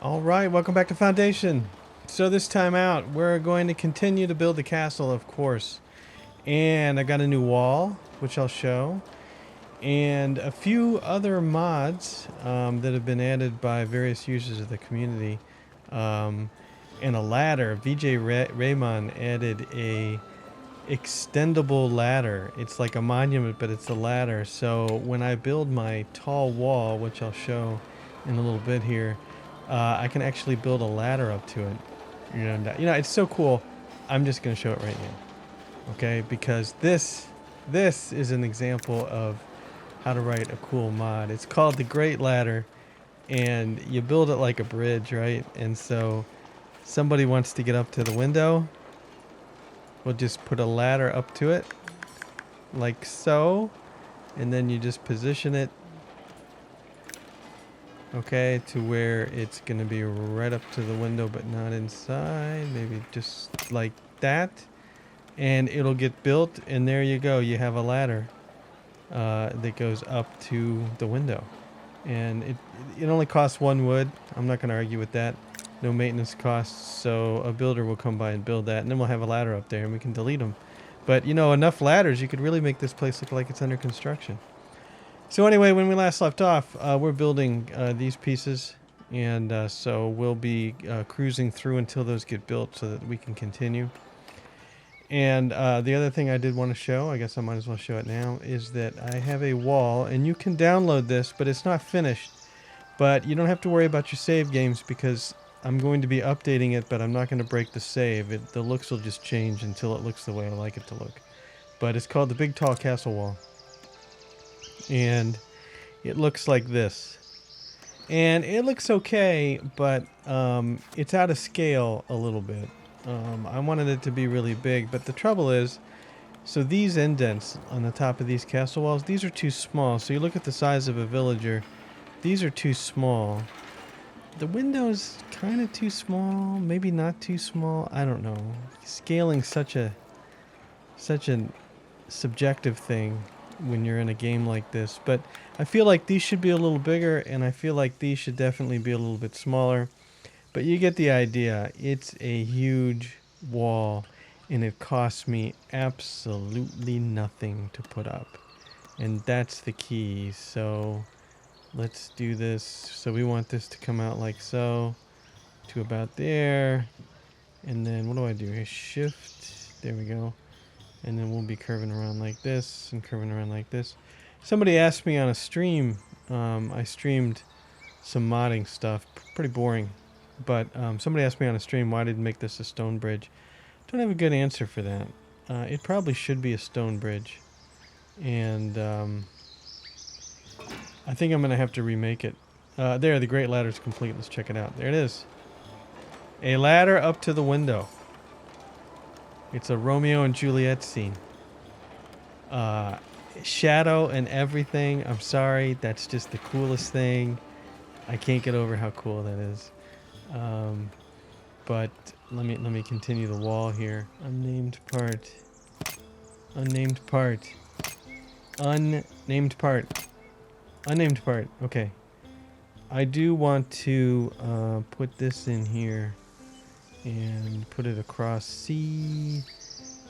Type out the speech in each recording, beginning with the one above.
All right, welcome back to Foundation. So this time out, we're going to continue to build the castle, of course. And I got a new wall, which I'll show, and a few other mods that have been added by various users of the community. Um, and a ladder. VJ Raymond added a extendable ladder. It's like a monument, but it's a ladder. So when I build my tall wall, which I'll show in a little bit here, I can actually build a ladder up to it. It's so cool. I'm just gonna show it right now, okay? Because this is an example of how to write a cool mod. It's called the Great Ladder, and you build it like a bridge, right? And so somebody wants to get up to the window. We'll just put a ladder up to it, like so, and then you just position it, okay, to where it's gonna be right up to the window but not inside, maybe just like that, and it'll get built, and there you go, you have a ladder that goes up to the window. And it only costs 1 wood. I'm not going to argue with that. No maintenance costs, so a builder will come by and build that, and then we'll have a ladder up there and we can delete them. But enough ladders, you could really make this place look like it's under construction. So anyway, when we last left off, we're building these pieces, and so we'll be cruising through until those get built so that we can continue. And the other thing I did want to show, I guess I might as well show it now, is that I have a wall, and you can download this, but it's not finished. But you don't have to worry about your save games because I'm going to be updating it, but I'm not going to break the save. The looks will just change until it looks the way I like it to look. But it's called the Big Tall Castle Wall. And it looks like this. And it looks okay, but it's out of scale a little bit. I wanted it to be really big, but the trouble is, so these indents on the top of these castle walls, these are too small. So you look at the size of a villager, these are too small. The window's kind of too small, maybe not too small, I don't know. Scaling's such a subjective thing when you're in a game like this, but I feel like these should be a little bigger, and I feel like these should definitely be a little bit smaller. But you get the idea. It's a huge wall, and it costs me absolutely nothing to put up. And that's the key. So let's do this. So we want this to come out like so, to about there. And then what do I do here? Shift. There we go. And then we'll be curving around like this and curving around like this. Somebody asked me on a stream. I streamed some modding stuff. Pretty boring. But somebody asked me on a stream why I didn't make this a stone bridge. Don't have a good answer for that. It probably should be a stone bridge. And I think I'm going to have to remake it. There, the Great Ladder's complete. Let's check it out. There it is. A ladder up to the window. It's a Romeo and Juliet scene. Shadow and everything. I'm sorry. That's just the coolest thing. I can't get over how cool that is. But let me continue the wall here. Unnamed part. Unnamed part. Unnamed part. Unnamed part. Okay. I do want to put this in here and put it across. See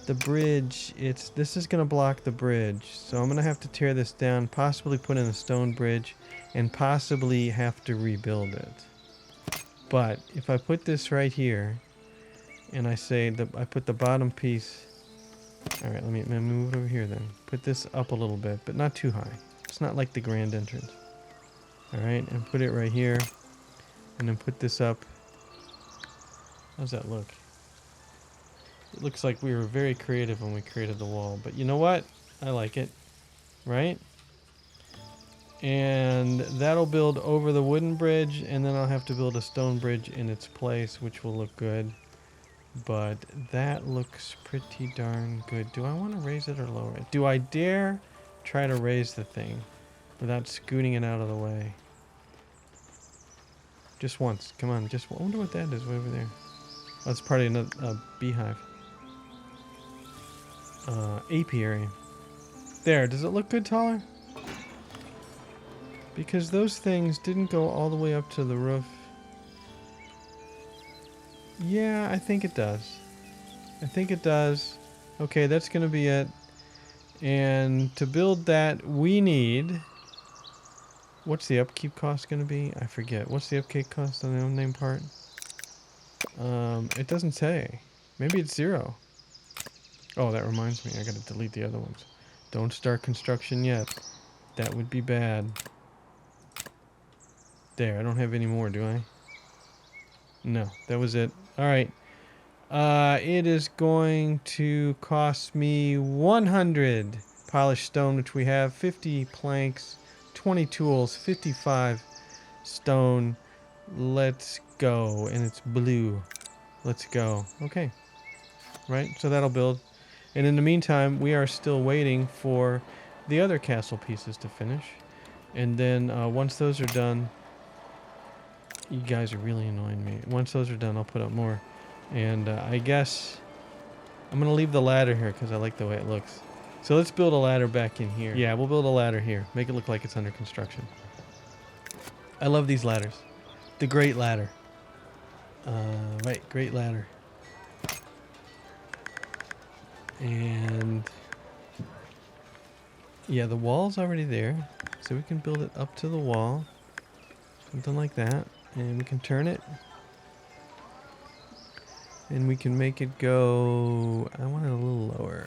the bridge. This is gonna block the bridge, so I'm gonna have to tear this down, possibly put in a stone bridge, and possibly have to rebuild it. But if I put this right here, and I say that I put the bottom piece. All right, let me move it over here then. Put this up a little bit, but not too high. It's not like the grand entrance. All right, and put it right here, and then put this up. How's that look? It looks like we were very creative when we created the wall, but you know what? I like it, right? And that'll build over the wooden bridge, and then I'll have to build a stone bridge in its place, which will look good. But that looks pretty darn good. Do I want to raise it or lower it? Do I dare try to raise the thing without scooting it out of the way? Just once. Come on. I wonder what that is way over there. Oh, that's part of another beehive. Apiary. There. Does it look good taller? Because those things didn't go all the way up to the roof. Yeah, I think it does. I think it does. Okay, that's going to be it. And to build that, we need... What's the upkeep cost going to be? I forget. What's the upkeep cost on the unnamed part? It doesn't say. Maybe it's 0. Oh, that reminds me. I got to delete the other ones. Don't start construction yet. That would be bad. There, I don't have any more, do I? No, that was it. All right. It is going to cost me 100 polished stone, which we have, 50 planks, 20 tools, 55 stone. Let's go. And it's blue. Let's go. Okay. Right, so that'll build. And in the meantime, we are still waiting for the other castle pieces to finish. And then once those are done, you guys are really annoying me. Once those are done, I'll put up more. And I guess I'm going to leave the ladder here because I like the way it looks. So let's build a ladder back in here. Yeah, we'll build a ladder here. Make it look like it's under construction. I love these ladders. The Great Ladder. Right, Great Ladder. And yeah, the wall's already there. So we can build it up to the wall. Something like that. And we can turn it. And we can make it go... I want it a little lower.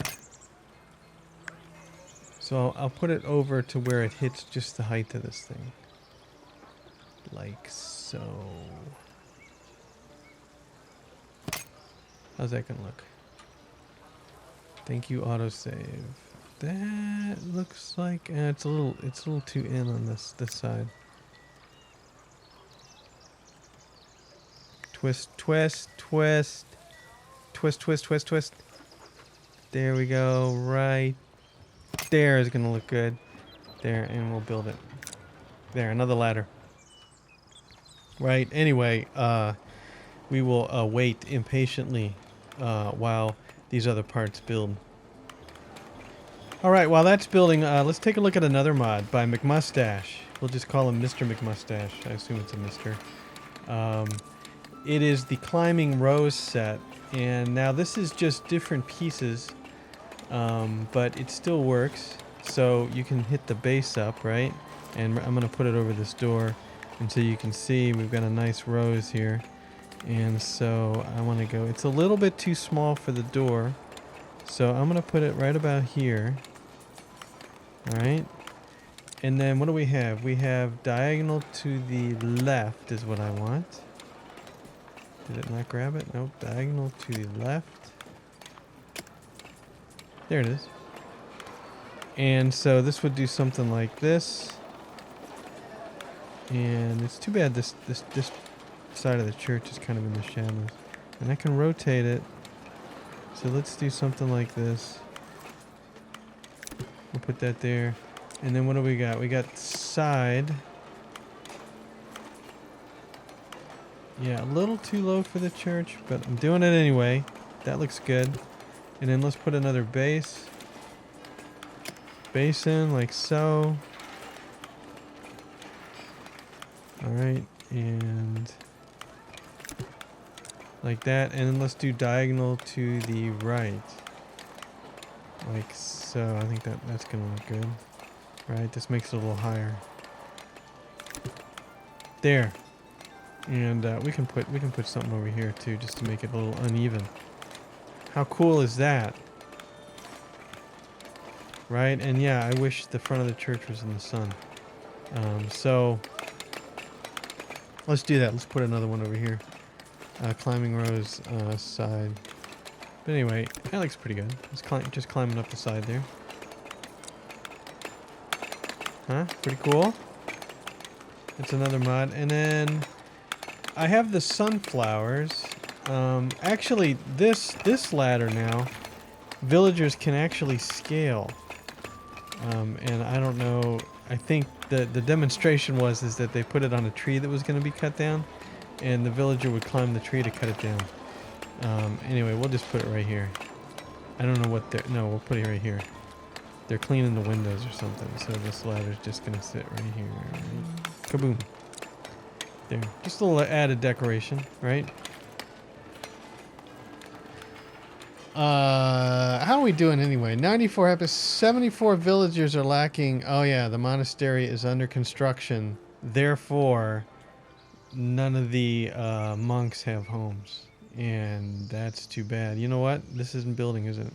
So I'll put it over to where it hits just the height of this thing. Like so. How's that gonna look? Thank you, autosave. That looks like it's a little too in on this side. Twist, twist, twist. Twist, twist, twist, twist. There we go. Right there is going to look good. There, and we'll build it. There, another ladder. Right, anyway, we will wait impatiently while these other parts build. Alright, while that's building, let's take a look at another mod by McMustache. We'll just call him Mr. McMustache. I assume it's a Mr. It is the Climbing Rose set. And now this is just different pieces, but it still works. So you can hit the base up, right? And I'm going to put it over this door. And so you can see we've got a nice rose here. And so I want to go, it's a little bit too small for the door. So I'm going to put it right about here. Alright. And then what do we have? We have diagonal to the left is what I want. Did it not grab it? Nope. Diagonal to the left. There it is. And so this would do something like this. And it's too bad this side of the church is kind of in the shadows. And I can rotate it. So let's do something like this. We'll put that there. And then what do we got? We got side. Yeah, a little too low for the church, but I'm doing it anyway. That looks good. And then let's put another base. Base in like so. Alright, and like that. And then let's do diagonal to the right. Like so. I think that's going to look good. Right, this makes it a little higher. There. And we can put something over here too, just to make it a little uneven. How cool is that? Right, and yeah, I wish the front of the church was in the sun. So let's do that. Let's put another one over here. Climbing Rose side. But anyway, that looks pretty good. It's just climbing up the side there. Huh? Pretty cool. That's another mod, and then I have the sunflowers. Actually, this ladder now, villagers can actually scale. And I don't know. I think the demonstration is that they put it on a tree that was going to be cut down, and the villager would climb the tree to cut it down. Anyway, we'll just put it right here. I don't know what they're... No, we'll put it right here. They're cleaning the windows or something, so this ladder's just going to sit right here. Right? Kaboom. There. Just a little added decoration, right? How are we doing anyway? 94 happy, 74 villagers are lacking. Oh yeah, the monastery is under construction. Therefore, none of the monks have homes. And that's too bad. You know what? This isn't building, is it?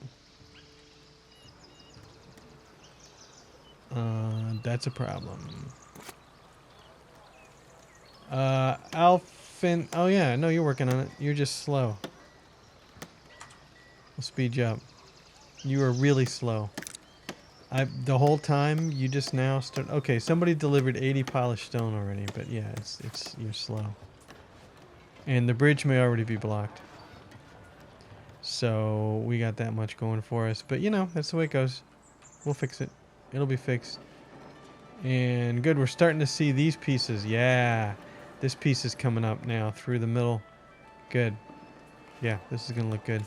That's a problem. Alfin. Oh yeah, no, you're working on it. You're just slow. We'll speed you up. You are really slow. The whole time you just now start. Okay, somebody delivered 80 polished stone already, but yeah, it's you're slow. And the bridge may already be blocked. So we got that much going for us. But you know, that's the way it goes. We'll fix it. It'll be fixed. And good, we're starting to see these pieces. Yeah. This piece is coming up now through the middle. Good. Yeah, this is going to look good.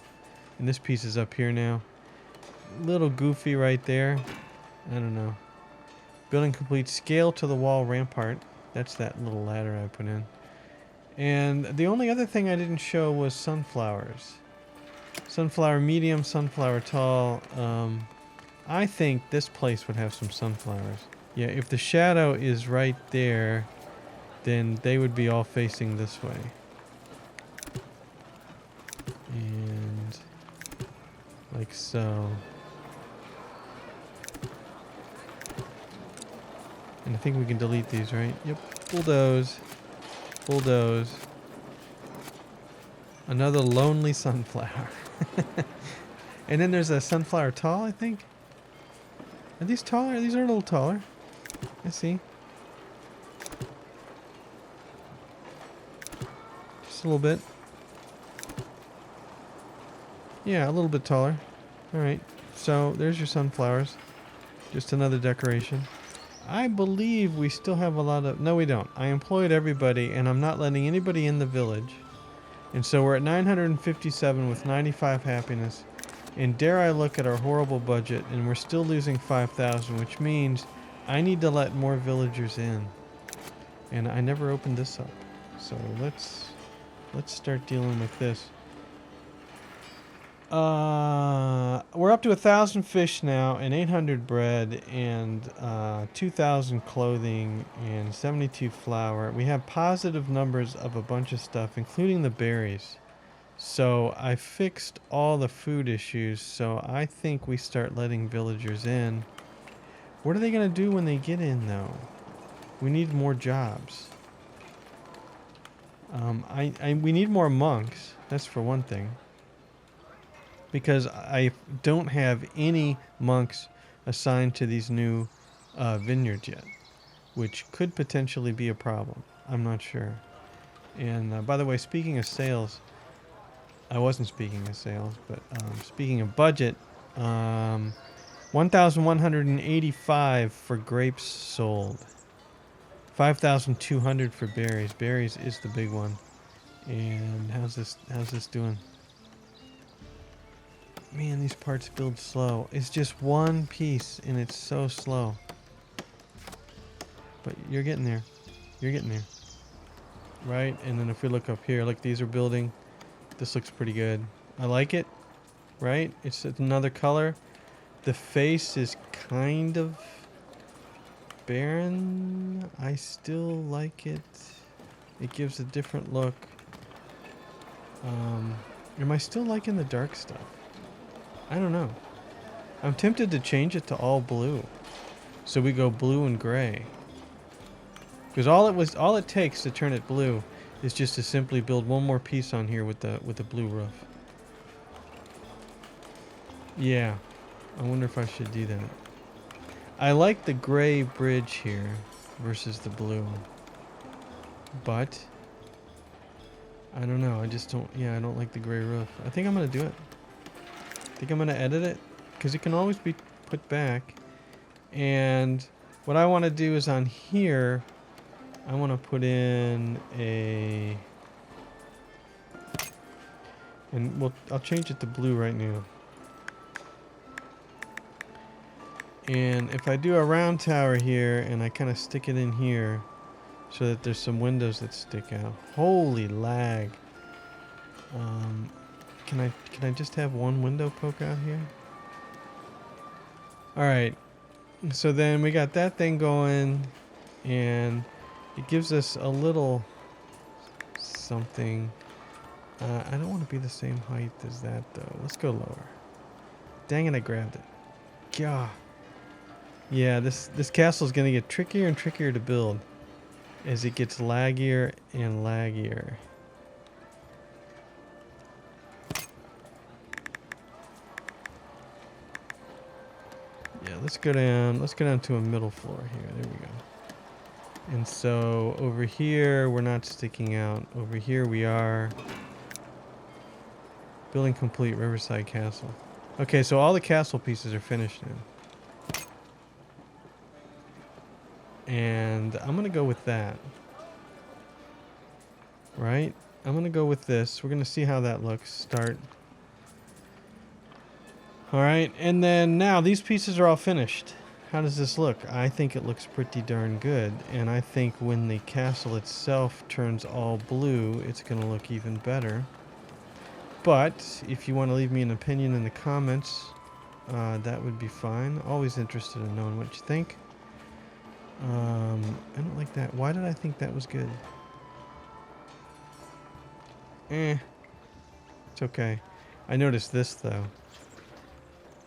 And this piece is up here now. Little goofy right there. I don't know. Building complete. Scale to the wall rampart. That's that little ladder I put in. And the only other thing I didn't show was sunflowers. Sunflower medium, sunflower tall. I think this place would have some sunflowers. Yeah, if the shadow is right there, then they would be all facing this way. And like so. And I think we can delete these, right? Yep. Bulldoze. Bulldoze. Another lonely sunflower. And then there's a sunflower tall, I think. Are these taller? These are a little taller. I see. Just a little bit. Yeah, a little bit taller. Alright. So there's your sunflowers. Just another decoration. I believe we still have a lot of... No, we don't. I employed everybody, and I'm not letting anybody in the village. And so we're at 957 with 95 happiness. And dare I look at our horrible budget, and we're still losing 5,000, which means I need to let more villagers in. And I never opened this up. So let's start dealing with this. We're up to 1,000 fish now, and 800 bread, and 2,000 clothing, and 72 flour. We have positive numbers of a bunch of stuff, including the berries. So I fixed all the food issues, so I think we start letting villagers in. What are they going to do when they get in, though? We need more jobs. We need more monks. That's for one thing. Because I don't have any monks assigned to these new vineyards yet, which could potentially be a problem. I'm not sure. And by the way, speaking of sales, I wasn't speaking of sales, but speaking of budget, 1,185 for grapes sold. 5,200 for berries. Berries is the big one. And how's this doing? Man, these parts build slow. It's just one piece, and it's so slow. But you're getting there. You're getting there. Right? And then if we look up here, look, these are building. This looks pretty good. I like it. Right? It's another color. The face is kind of barren. I still like it. It gives a different look. Am I still liking the dark stuff? I don't know. I'm tempted to change it to all blue. So we go blue and gray. Because all it takes to turn it blue is just to simply build one more piece on here with the blue roof. Yeah. I wonder if I should do that. I like the gray bridge here versus the blue. But I don't know. I just don't I don't like the gray roof. I think I'm going to do it. I think I'm going to edit it because it can always be put back. And what I want to do is on here, I want to put in I'll change it to blue right now. And if I do a round tower here and I kind of stick it in here so that there's some windows that stick out. Holy lag. Can I just have one window poke out here? All right. So then we got that thing going, and it gives us a little something. I don't want to be the same height as that though. Let's go lower. Dang it, I grabbed it. Gah. Yeah, this castle is gonna get trickier and trickier to build as it gets laggier and laggier. Yeah, let's go down. Let's go down to a middle floor here. There we go. And so over here, we're not sticking out. Over here we are. Building complete, Riverside Castle. Okay, so all the castle pieces are finished now. And I'm going to go with that. Right? I'm going to go with this. We're going to see how that looks. Start. Alright, and then now these pieces are all finished. How does this look? I think it looks pretty darn good. And I think when the castle itself turns all blue, it's going to look even better. But if you want to leave me an opinion in the comments, that would be fine. Always interested in knowing what you think. I don't like that. Why did I think that was good? It's okay. I noticed this though.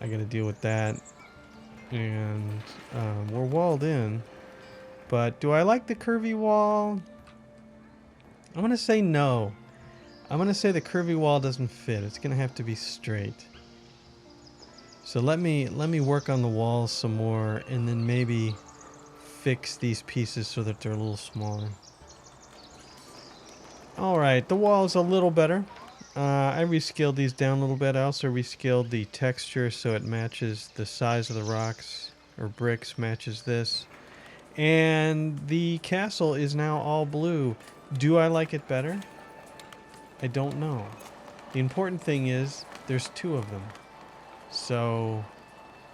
I gotta deal with that. And we're walled in. But do I like the curvy wall? I'm gonna say no. I'm gonna say the curvy wall doesn't fit. It's gonna have to be straight. So let me work on the walls some more, and then maybe fix these pieces so that they're a little smaller. All right, the wall's a little better. I rescaled these down a little bit. I also rescaled the texture so it matches the size of the rocks or bricks, matches this. And the castle is now all blue. Do I like it better? I don't know. The important thing is there's two of them. So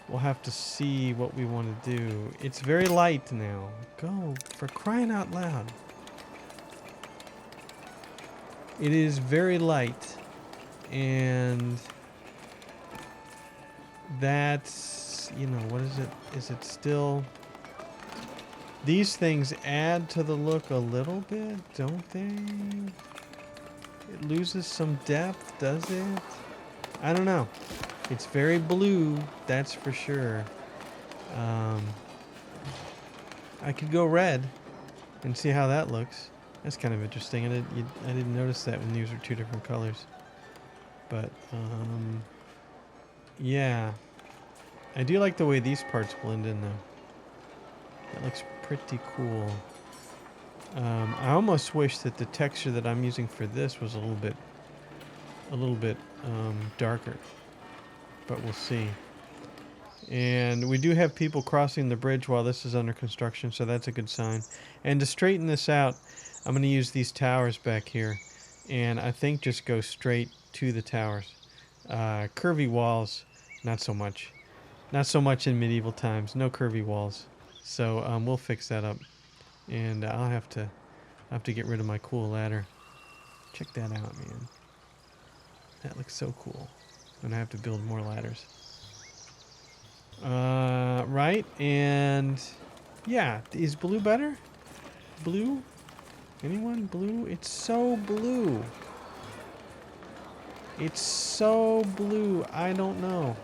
we'll have to see what we want to do. It's very light now. Go, for crying out loud. It is very light, and that's, you know, what is it? Is it still... These things add to the look a little bit, don't they? It loses some depth, does it? I don't know. It's very blue, that's for sure. I could go red and see how that looks. That's kind of interesting. I didn't notice that when these were two different colors. But, yeah. I do like the way these parts blend in, though. That looks pretty cool. I almost wish that the texture that I'm using for this was a little bit darker. But we'll see. And we do have people crossing the bridge while this is under construction, so that's a good sign. And to straighten this out, I'm going to use these towers back here, and I think just go straight to the towers. Curvy walls, not so much. Not so much in medieval times. No curvy walls. So we'll fix that up, and I'll have to get rid of my cool ladder. Check that out, man. That looks so cool. I'm gonna have to build more ladders. Right, and yeah, is blue better? Blue? Anyone? Blue? It's so blue. It's so blue. I don't know.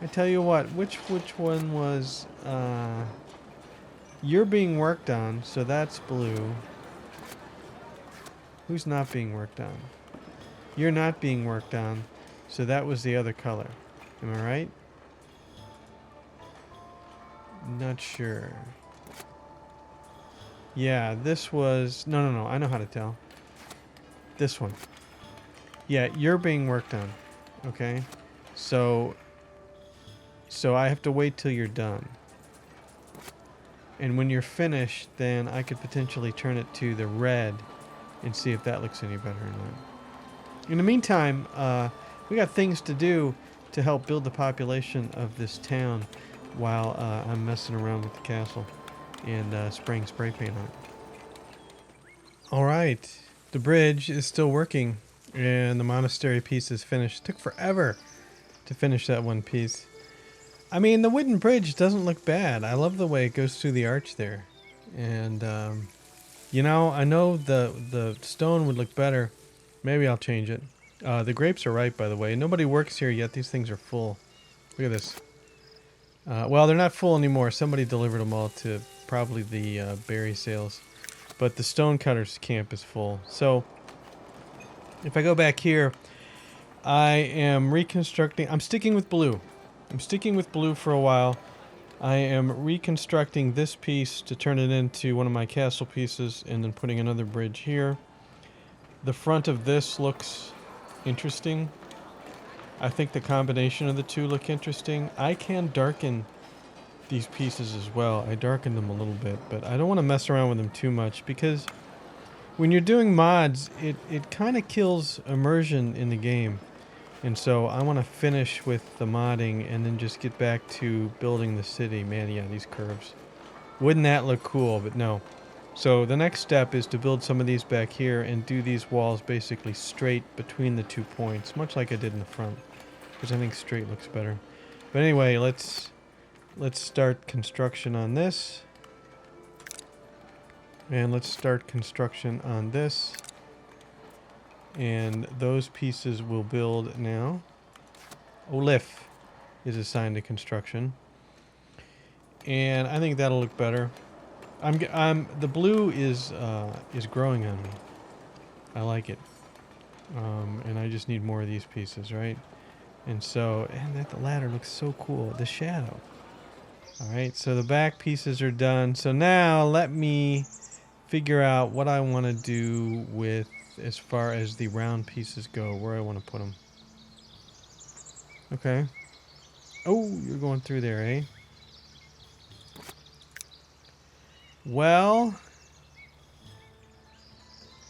I tell you what, which one was, you're being worked on, so that's blue. Who's not being worked on? You're not being worked on, so that was the other color. Am I right? Not sure. Yeah, this was... No. I know how to tell. This one. Yeah, you're being worked on. Okay? So I have to wait till you're done. And when you're finished, then I could potentially turn it to the red and see if that looks any better or not. In the meantime, we got things to do to help build the population of this town while I'm messing around with the castle and spraying spray paint on it. All right, the bridge is still working, And the monastery piece is finished. Took forever to finish that one piece. I mean, the wooden bridge doesn't look bad. I love the way it goes through the arch there. And, you know, I know the stone would look better. Maybe I'll change it. The grapes are ripe, by the way. Nobody works here yet. These things are full. Look at this. Well, they're not full anymore. Somebody delivered them all to probably the berry sales. But the stonecutters camp is full. So, if I go back here, I am reconstructing. I'm sticking with blue. I'm sticking with blue for a while. I am reconstructing this piece to turn it into one of my castle pieces and then putting another bridge here. The front of this looks interesting. I think the combination of the two look interesting. I can darken these pieces as well. I darkened them a little bit, but I don't want to mess around with them too much because when you're doing mods, it kind of kills immersion in the game. And so I want to finish with the modding and then just get back to building the city. Man, yeah, these curves. Wouldn't that look cool? But no. So the next step is to build some of these back here and do these walls basically straight between the 2 points, much like I did in the front, because I think straight looks better. But anyway, let's start construction on this. And let's start construction on this. And those pieces will build now. Olif is assigned to construction. And I think that'll look better. The blue is growing on me. I like it. And I just need more of these pieces, right? And so, and that the ladder looks so cool. The shadow. Alright, so the back pieces are done. So now let me figure out what I want to do with as far as the round pieces go, where I want to put them. Okay. Oh, you're going through there, eh? Well,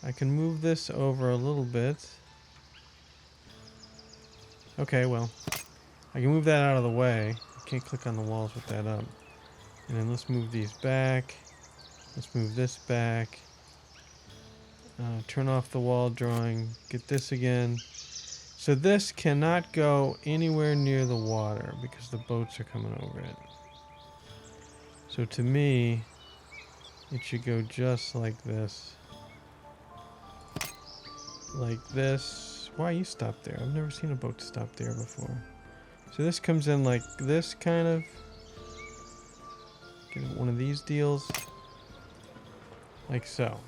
I can move this over a little bit. Okay, well, I can move that out of the way. I can't click on the walls with that up. And then let's move these back. Let's move this back. Turn off the wall drawing. Get this again. So this cannot go anywhere near the water because the boats are coming over it. So to me, it should go just like this. Like this. Why you stopped there? I've never seen a boat stop there before. So this comes in like this kind of. Get one of these deals. Like so.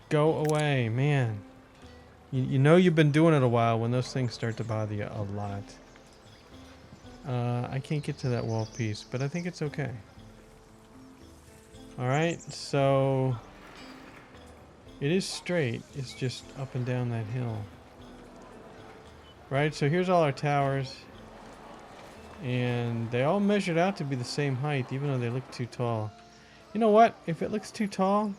Go away, man. You know you've been doing it a while when those things start to bother you a lot. I can't get to that wall piece, but I think it's okay. Alright, so it is straight. It's just up and down that hill. Right, so here's all our towers. And they all measured out to be the same height, even though they look too tall. You know what? If it looks too tall,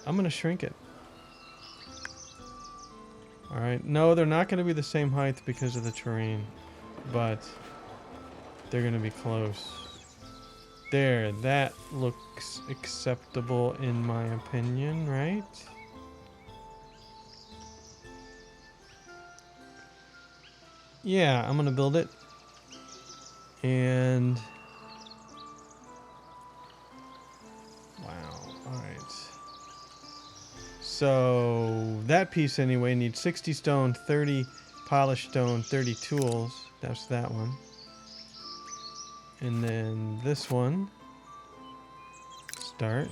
I'm going to shrink it. Alright, no, they're not going to be the same height because of the terrain. But they're going to be close. There, that looks acceptable in my opinion, right? Yeah, I'm going to build it. And wow, alright. So that piece anyway needs 60 stone, 30 polished stone, 30 tools. That's that one. And then this one, start.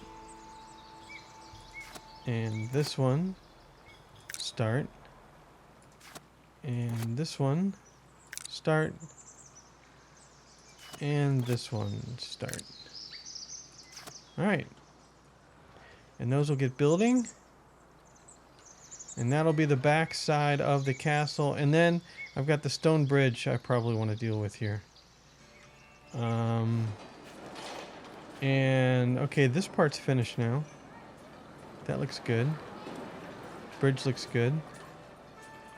And this one, start. And this one, start. And this one, start. Alright. And those will get building. And that'll be the back side of the castle. And then I've got the stone bridge I probably want to deal with here. And okay, this part's finished now. That looks good. Bridge looks good.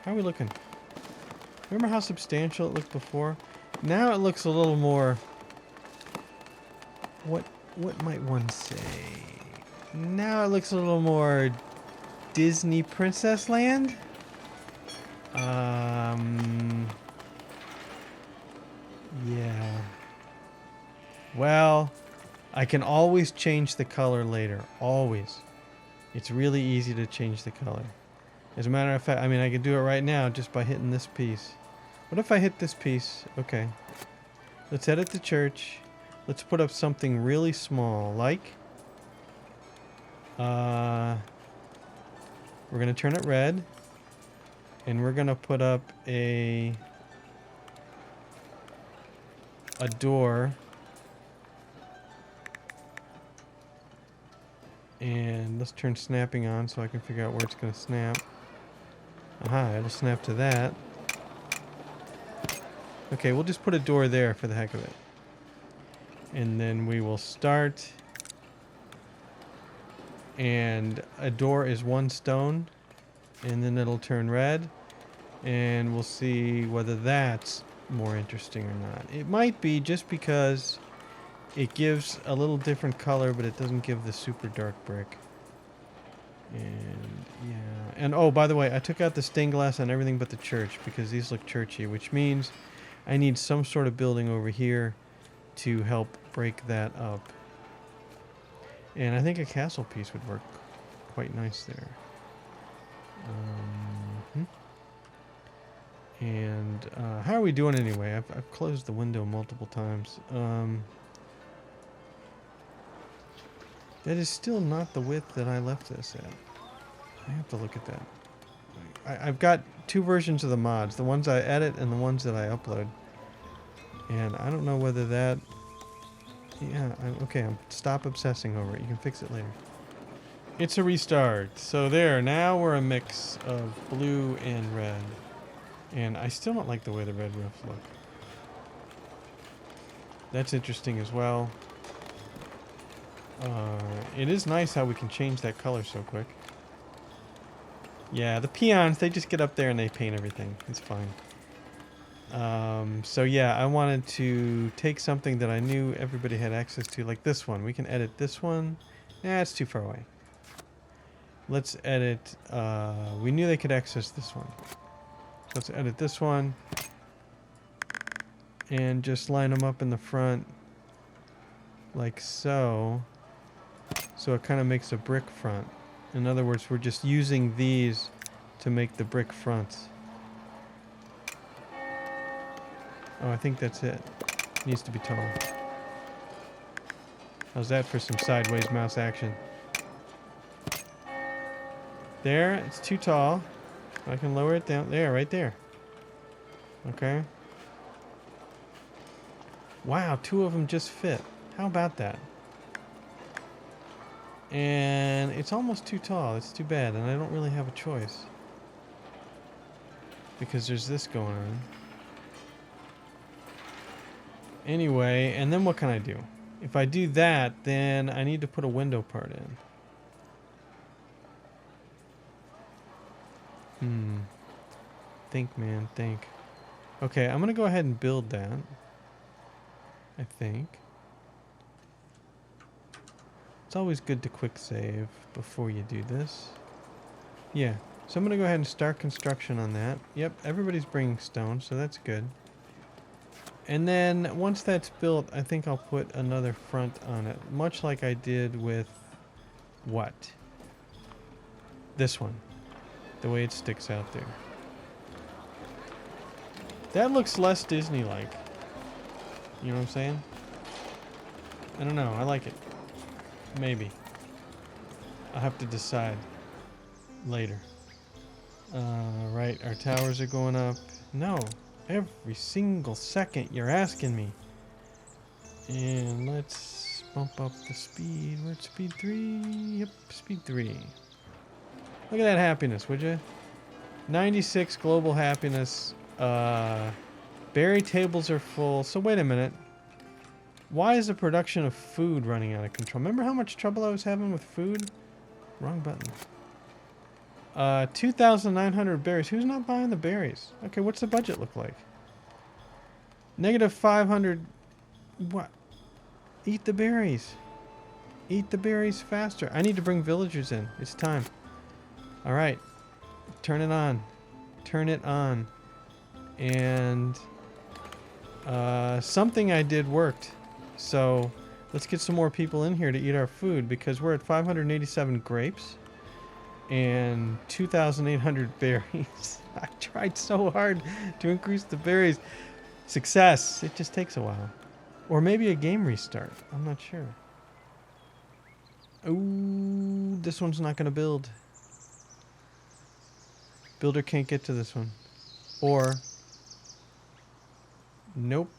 How are we looking? Remember how substantial it looked before? Now it looks a little more... What might one say? Now it looks a little more Disney Princess Land? Yeah. Well, I can always change the color later. Always. It's really easy to change the color. As a matter of fact, I mean, I could do it right now just by hitting this piece. What if I hit this piece? Okay. Let's edit the church. Let's put up something really small, like... we're going to turn it red. And we're going to put up a door. And let's turn snapping on so I can figure out where it's going to snap. Aha, it'll snap to that. Okay, we'll just put a door there for the heck of it. And then we will start. And a door is 1 stone. And then it'll turn red. And we'll see whether that's more interesting or not. It might be, just because it gives a little different color, but it doesn't give the super dark brick. And yeah. And oh, by the way, I took out the stained glass on everything but the church because these look churchy, which means I need some sort of building over here to help break that up. And I think a castle piece would work quite nice there. And how are we doing anyway? I've closed the window multiple times. That is still not the width that I left this at. I have to look at that. I've got 2 versions of the mods. The ones I edit and the ones that I upload. And I don't know whether that... Yeah, okay, stop obsessing over it. You can fix it later. It's a restart. So there, now we're a mix of blue and red. And I still don't like the way the red roofs look. That's interesting as well. It is nice how we can change that color so quick. Yeah, the peons, they just get up there and they paint everything. It's fine. So yeah, I wanted to take something that I knew everybody had access to, like this one. We can edit this one. Nah, it's too far away. Let's edit, we knew they could access this one. So let's edit this one. And just line them up in the front. Like so. So it kind of makes a brick front. In other words, we're just using these to make the brick fronts. Oh, I think that's it. Needs to be taller. How's that for some sideways mouse action? There, it's too tall. I can lower it down. There, right there. Okay. Wow, 2 of them just fit. How about that? And it's almost too tall. It's too bad, and I don't really have a choice. Because there's this going on. Anyway, and then what can I do? If I do that, then I need to put a window part in. Think, man, think. Okay, I'm gonna go ahead and build that. I think. It's always good to quick save before you do this. Yeah, so I'm gonna go ahead and start construction on that. Yep, everybody's bringing stone, so that's good. And then once that's built, I think I'll put another front on it, much like I did with what? This one. The way it sticks out there. That looks less Disney-like. You know what I'm saying? I don't know. I like it. Maybe. I'll have to decide later. Right. Our towers are going up. No. Every single second you're asking me. And let's bump up the speed. We're at speed 3. Yep, speed 3. Look at that happiness, would you? 96 global happiness. Berry tables are full. So wait a minute. Why is the production of food running out of control? Remember how much trouble I was having with food? Wrong button. 2,900 berries. Who's not buying the berries? Okay, what's the budget look like? Negative 500. What? Eat the berries. Eat the berries faster. I need to bring villagers in. It's time. All right. Turn it on. Turn it on. And something I did worked. So let's get some more people in here to eat our food because we're at 587 grapes and 2,800 berries. I tried so hard to increase the berries. Success. It just takes a while. Or maybe a game restart. I'm not sure. Ooh, this one's not going to build. Builder can't get to this one. Or, nope.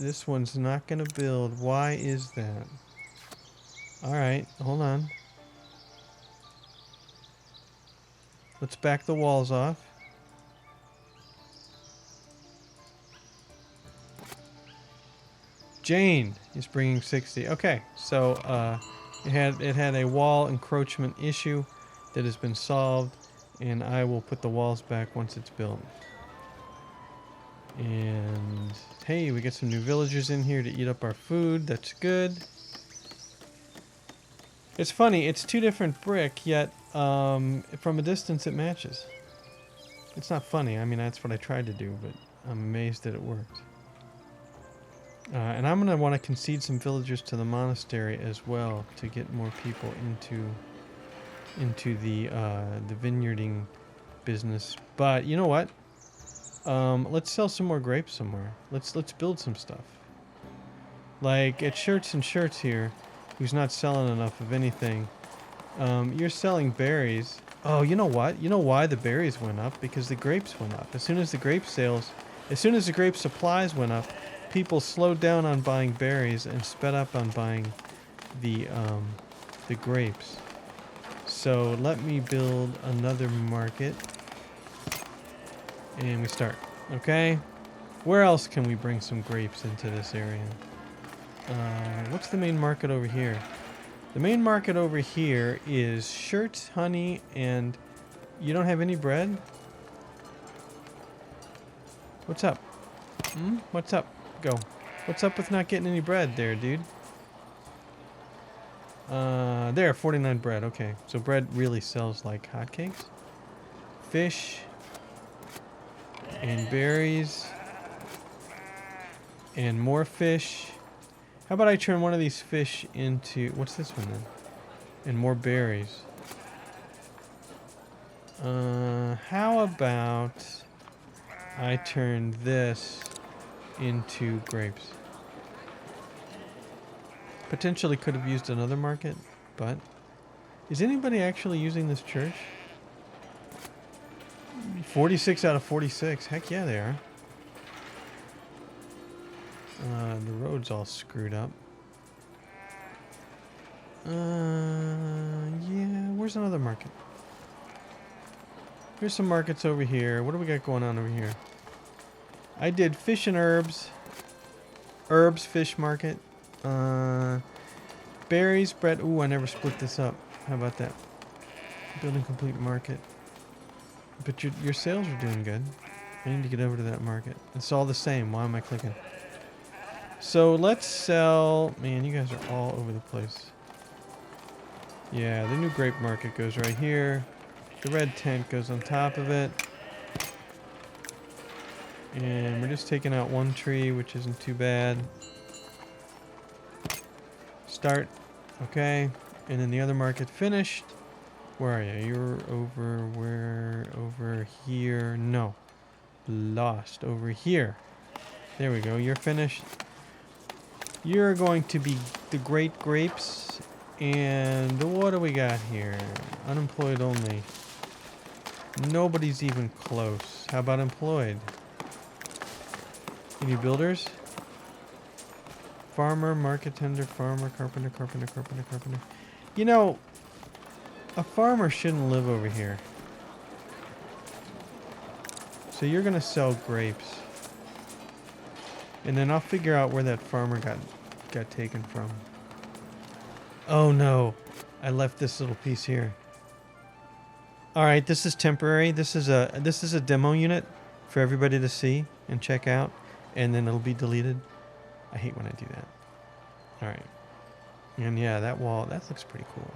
This one's not going to build. Why is that? Alright, hold on. Let's back the walls off. Jane is bringing 60. Okay, so it had a wall encroachment issue that has been solved, and I will put the walls back once it's built. And hey, we get some new villagers in here to eat up our food. That's good. It's funny, it's two different brick, yet from a distance it matches. It's not funny. I mean, that's what I tried to do, but I'm amazed that it worked. And I'm going to want to concede some villagers to the monastery as well to get more people into the vineyarding business. But you know what? Let's sell some more grapes somewhere. Let's build some stuff. Like at Shirts and Shirts here, who's not selling enough of anything. You're selling berries. Oh, you know what? You know why the berries went up? Because the grapes went up. As soon as the grape supplies went up, people slowed down on buying berries and sped up on buying the grapes. So let me build another market. And we start. Okay. Where else can we bring some grapes into this area? What's the main market over here? The main market over here is shirts, honey, and you don't have any bread? What's up? What's up? Go. What's up with not getting any bread there, dude? There, 49 bread. Okay, so bread really sells like hotcakes. Fish. And berries. And more fish. How about I turn one of these fish into... What's this one then? And more berries. How about I turn this into grapes? Potentially could have used another market, but... Is anybody actually using this church? 46 out of 46. Heck yeah, they are. The road's all screwed up. Yeah, where's another market? Here's some markets over here. What do we got going on over here? I did fish and herbs. Herbs, fish market. Berries, bread. Ooh, I never split this up. How about that? Building complete market. But your sales are doing good. I need to get over to that market. It's all the same. Why am I clicking? So let's sell... Man, you guys are all over the place. Yeah, the new grape market goes right here. The red tent goes on top of it. And we're just taking out one tree, which isn't too bad. Start. Okay. And then the other market finished. Where are you? You're over where? Over here. No. Lost. Over here. There we go. You're finished. You're going to be the great grapes. And what do we got here? Unemployed only. Nobody's even close. How about employed? Any builders? Farmer, market tender, farmer, carpenter, carpenter, carpenter, carpenter. You know, a farmer shouldn't live over here. So you're going to sell grapes. And then I'll figure out where that farmer got taken from. Oh no, I left this little piece here. All right, this is temporary. This is a demo unit for everybody to see and check out, and then it'll be deleted. I hate when I do that. All right, and yeah, that wall, that looks pretty cool.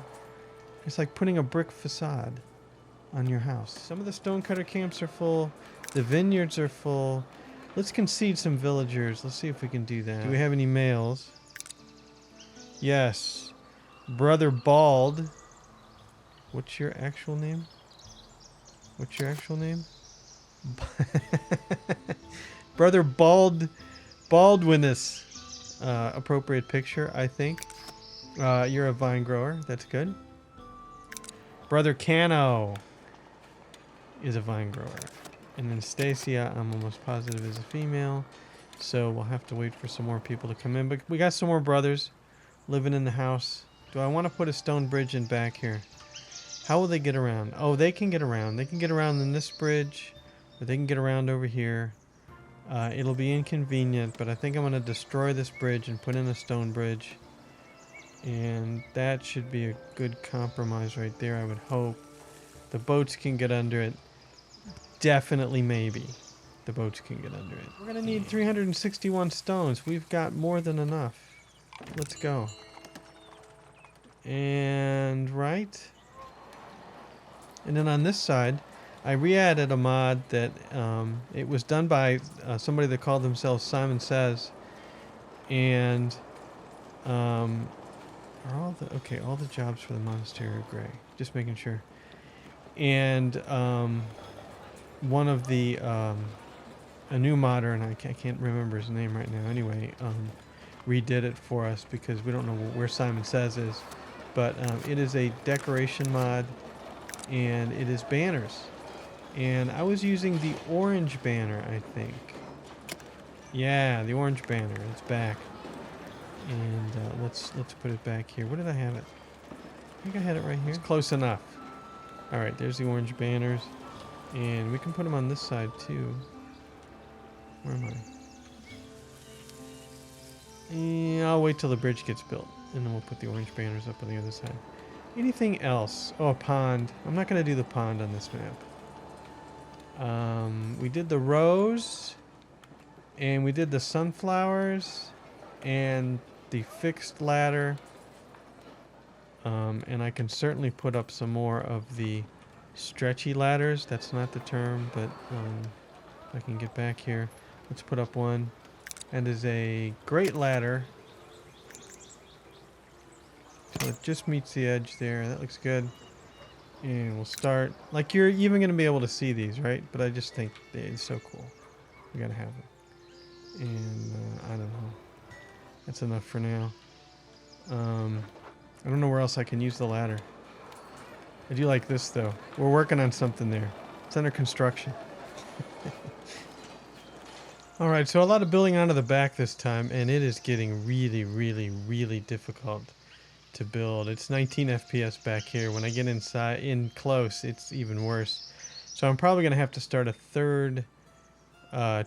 It's like putting a brick facade. on your house. Some of the stonecutter camps are full. The vineyards are full. Let's concede some villagers. Let's see if we can do that. Do we have any males? Yes. Brother Bald. What's your actual name? What's your actual name? Brother Baldwinus. Appropriate picture, I think. You're a vine grower. That's good. Brother Cano is a vine grower. And then Stacia, I'm almost positive, is a female. So we'll have to wait for some more people to come in. But we got some more brothers living in the house. Do I want to put a stone bridge in back here? How will they get around? Oh, they can get around. They can get around in this bridge. Or they can get around over here. It'll be inconvenient, but I think I'm going to destroy this bridge and put in a stone bridge. And that should be a good compromise right there, I would hope. The boats can get under it. Definitely, maybe. The boats can get under it. We're going to need 361 stones. We've got more than enough. Let's go. And right. And then on this side, I re-added a mod that it was done by somebody that called themselves Simon Says. And are all the jobs for the monastery are gray. Just making sure. And one of the a new modder, and I can't remember his name right now. Anyway, redid it for us because we don't know where Simon Says is. But it is a decoration mod, and it is banners. And I was using the orange banner, I think. Yeah, the orange banner. It's back. And let's put it back here. Where did I have it? I think I had it right here. It's close enough. All right, there's the orange banners. And we can put them on this side, too. Where am I? Yeah, I'll wait till the bridge gets built. And then we'll put the orange banners up on the other side. Anything else? Oh, a pond. I'm not going to do the pond on this map. We did the rose. And we did the sunflowers. And the fixed ladder. And I can certainly put up some more of the stretchy ladders. That's not the term, but if I can get back here. Let's put up one. And there's a great ladder. So it just meets the edge there. That looks good. And we'll start. Like, you're even going to be able to see these, right? But I just think they're so cool. We got to have them. And I don't know. That's enough for now. I don't know where else I can use the ladder. I do like this, though. We're working on something there. It's under construction. All right, so a lot of building onto the back this time, and it is getting really, really, really difficult to build. It's 19 FPS back here. When I get in close, it's even worse. So I'm probably going to have to start a third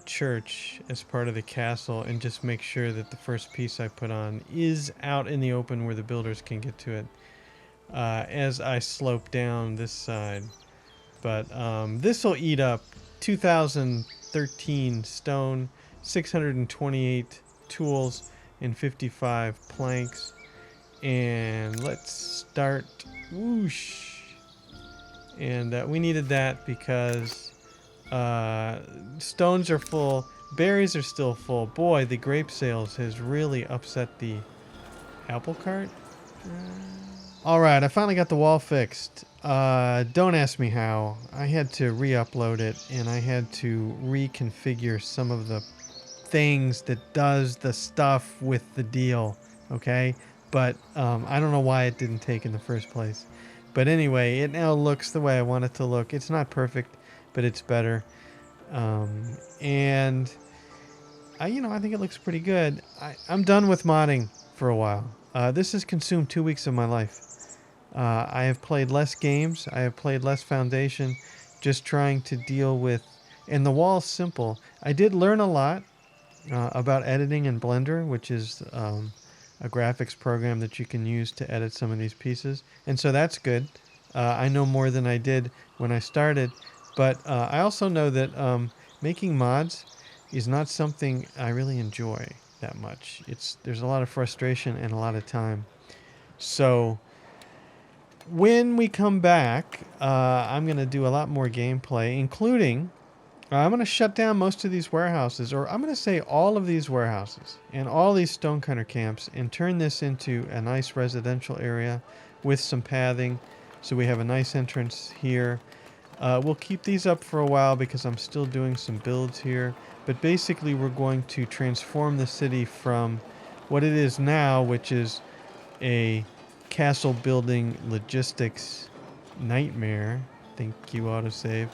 church as part of the castle and just make sure that the first piece I put on is out in the open where the builders can get to it as I slope down this side. But this will eat up 2,013 stone, 628 tools, and 55 planks. And let's start. Whoosh. And we needed that because stones are full, berries are still full. Boy, the grape sales has really upset the apple cart. All right, I finally got the wall fixed. Don't ask me how. I had to re-upload it, and I had to reconfigure some of the things that does the stuff with the deal, okay? But I don't know why it didn't take in the first place. But anyway, it now looks the way I want it to look. It's not perfect, but it's better. And I think it looks pretty good. I'm done with modding for a while. This has consumed 2 weeks of my life. I have played less games. I have played less Foundation, just trying to deal with... And the wall's simple. I did learn a lot about editing in Blender, which is a graphics program that you can use to edit some of these pieces. And so that's good. I know more than I did when I started. But I also know that making mods is not something I really enjoy that much. There's a lot of frustration and a lot of time. So when we come back, I'm going to do a lot more gameplay, including I'm going to shut down most of these warehouses, or I'm going to say all of these warehouses and all these stonecutter camps, and turn this into a nice residential area with some pathing. So we have a nice entrance here. We'll keep these up for a while because I'm still doing some builds here. But basically we're going to transform the city from what it is now, which is a castle building logistics nightmare. Thank you, autosave.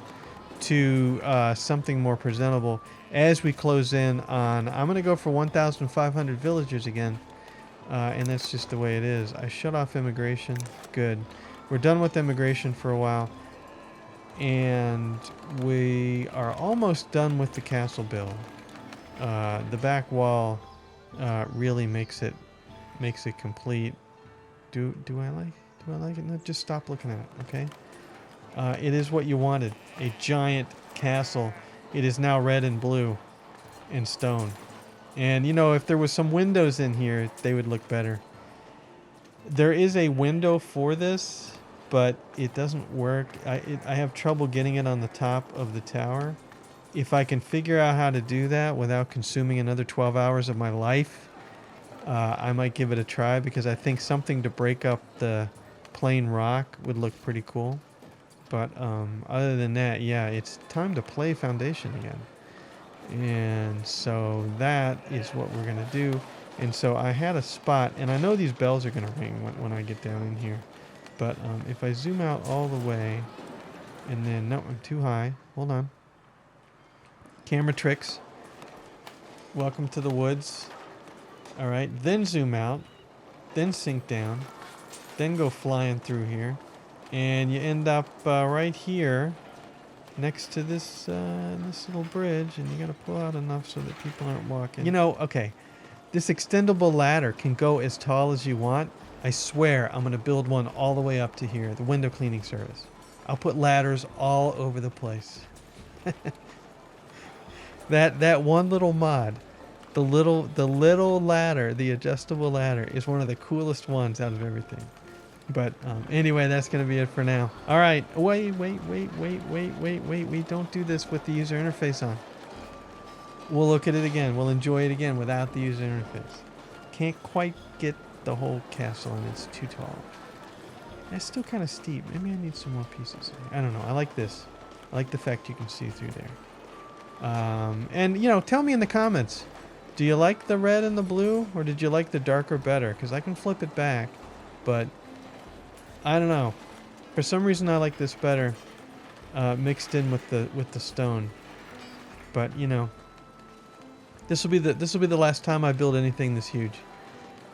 To something more presentable as we close in on. I'm going to go for 1,500 villagers again. And that's just the way it is. I shut off immigration. Good. We're done with immigration for a while. And we are almost done with the castle build. The back wall really makes it complete. Do I like it? No, just stop looking at it, okay? It is what you wanted. A giant castle. It is now red and blue and stone. And, you know, if there was some windows in here, they would look better. There is a window for this, but it doesn't work. I have trouble getting it on the top of the tower. If I can figure out how to do that without consuming another 12 hours of my life, I might give it a try, because I think something to break up the plain rock would look pretty cool. But other than that, yeah, it's time to play Foundation again. And so that is what we're going to do. And so I had a spot, and I know these bells are going to ring when I get down in here. But if I zoom out all the way, and then, no, I'm too high. Hold on. Camera tricks. Welcome to the woods. All right, then zoom out, then sink down, then go flying through here. And you end up right here next to this this little bridge, and you got to pull out enough so that people aren't walking. You know, okay, this extendable ladder can go as tall as you want. I swear I'm going to build one all the way up to here, the window cleaning service. I'll put ladders all over the place. That one little mod, the little ladder, the adjustable ladder, is one of the coolest ones out of everything. But anyway, that's going to be it for now. All right. Wait. Don't do this with the user interface on. We'll look at it again. We'll enjoy it again without the user interface. Can't quite get the whole castle, and it's too tall. It's still kind of steep. Maybe I need some more pieces. I don't know. I like this. I like the fact you can see through there. And, you know, tell me in the comments. Do you like the red and the blue, or did you like the darker better? Because I can flip it back, but I don't know. For some reason, I like this better, mixed in with the stone. But you know, this will be the last time I build anything this huge.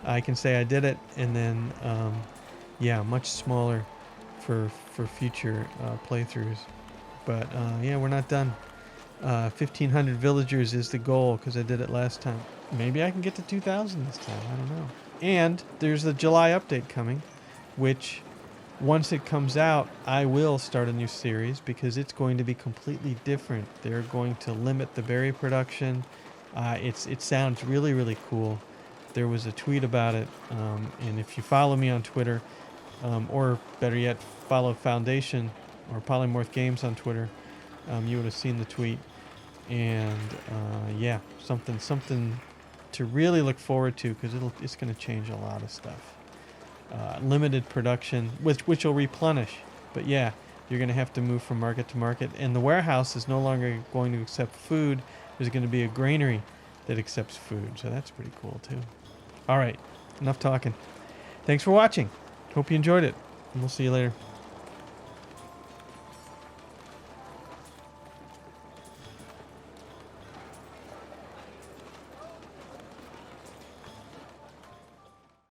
I can say I did it, and then yeah, much smaller for future playthroughs. But yeah, we're not done. 1,500 villagers is the goal, because I did it last time. Maybe I can get to 2,000 this time. I don't know. And there's the July update coming, which, once it comes out, I will start a new series, because it's going to be completely different. They're going to limit the berry production. It sounds really, really cool. There was a tweet about it, and if you follow me on Twitter, or better yet, follow Foundation or Polymorph Games on Twitter, you would have seen the tweet. And yeah, something to really look forward to, because it's going to change a lot of stuff. Limited production, which will replenish. But yeah, you're going to have to move from market to market. And the warehouse is no longer going to accept food. There's going to be a granary that accepts food. So that's pretty cool too. All right, enough talking. Thanks for watching. Hope you enjoyed it. And we'll see you later.